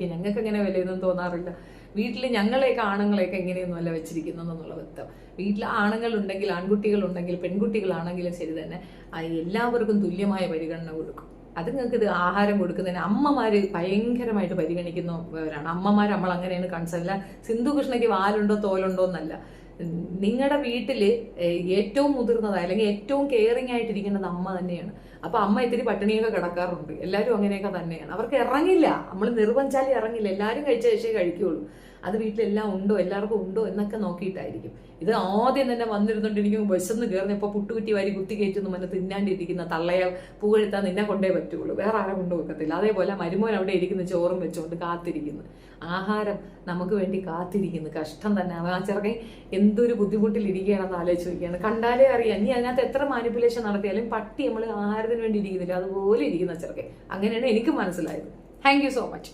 വിചാരിക്കും ഞങ്ങൾക്ക് എങ്ങനെ വിലയൊന്നും തോന്നാറില്ല. വീട്ടിൽ ഞങ്ങളെയൊക്കെ ആണുങ്ങളെയൊക്കെ എങ്ങനെയൊന്നും അല്ല വെച്ചിരിക്കുന്നതെന്നുള്ള വ്യക്തം. വീട്ടിൽ ആണുങ്ങളുണ്ടെങ്കിൽ, ആൺകുട്ടികളുണ്ടെങ്കിൽ, പെൺകുട്ടികളാണെങ്കിലും ശരി തന്നെ എല്ലാവർക്കും തുല്യമായ പരിഗണന കൊടുക്കും. അത് നിങ്ങൾക്ക് ഇത് ആഹാരം കൊടുക്കുന്നതിന് അമ്മമാര് ഭയങ്കരമായിട്ട് പരിഗണിക്കുന്നവരാണ്. അമ്മമാർ നമ്മൾ അങ്ങനെയാണ് കൺസേൺ. അല്ല സിന്ധു കൃഷ്ണയ്ക്ക് വാലുണ്ടോ തോലുണ്ടോ എന്നല്ല. നിങ്ങളുടെ വീട്ടില് ഏറ്റവും മുതിർന്നതായ അല്ലെങ്കിൽ ഏറ്റവും കെയറിങ് ആയിട്ടിരിക്കുന്നത് അമ്മ തന്നെയാണ്. അപ്പൊ അമ്മ ഇത്തിരി പട്ടിണിയൊക്കെ കിടക്കാറുണ്ട്. എല്ലാവരും അങ്ങനെയൊക്കെ തന്നെയാണ്. അവർക്ക് ഇറങ്ങില്ല, നമ്മൾ നിർബന്ധിച്ചാലും ഇറങ്ങില്ല. എല്ലാവരും കഴിച്ചേ കഴിക്കുകയുള്ളൂ. അത് വീട്ടിലെല്ലാം ഉണ്ടോ, എല്ലാവർക്കും ഉണ്ടോ എന്നൊക്കെ നോക്കിയിട്ടായിരിക്കും. ഇത് ആദ്യം തന്നെ വന്നിരുന്നുണ്ട് എനിക്ക് വിശന്ന് കയറുന്ന ഇപ്പൊ പുട്ടുകുറ്റി വാരി കുത്തി കയറ്റുന്നു മന്നെ തിന്നാണ്ടിരിക്കുന്ന തള്ളയെ പൂവെഴുത്താൻ നിന്നെ കൊണ്ടേ പറ്റുള്ളൂ, വേറെ ആരും കൊണ്ടു വെക്കത്തില്ല. അതേപോലെ മരുമോൻ അവിടെ ഇരിക്കുന്ന ചോറും വെച്ചുകൊണ്ട് കാത്തിരിക്കുന്നു, ആഹാരം നമുക്ക് വേണ്ടി കാത്തിരിക്കുന്നു. കഷ്ടം തന്നെ. ആ ചെറുക്കൻ എന്തൊരു ബുദ്ധിമുട്ടിലിരിക്കുകയാണെന്ന് ആലോചിച്ച് നോക്കിയാണ്. കണ്ടാലേ അറിയാം. ഇനി അതിനകത്ത് എത്ര മാനിപ്പുലേഷൻ നടത്തിയാലും പട്ടി നമ്മൾ ആഹാരത്തിന് വേണ്ടി ഇരിക്കുന്നില്ല, അതുപോലെ ഇരിക്കുന്ന ചെറുക്കൻ. അങ്ങനെയാണ് എനിക്ക് മനസ്സിലായത്. Thank you so much.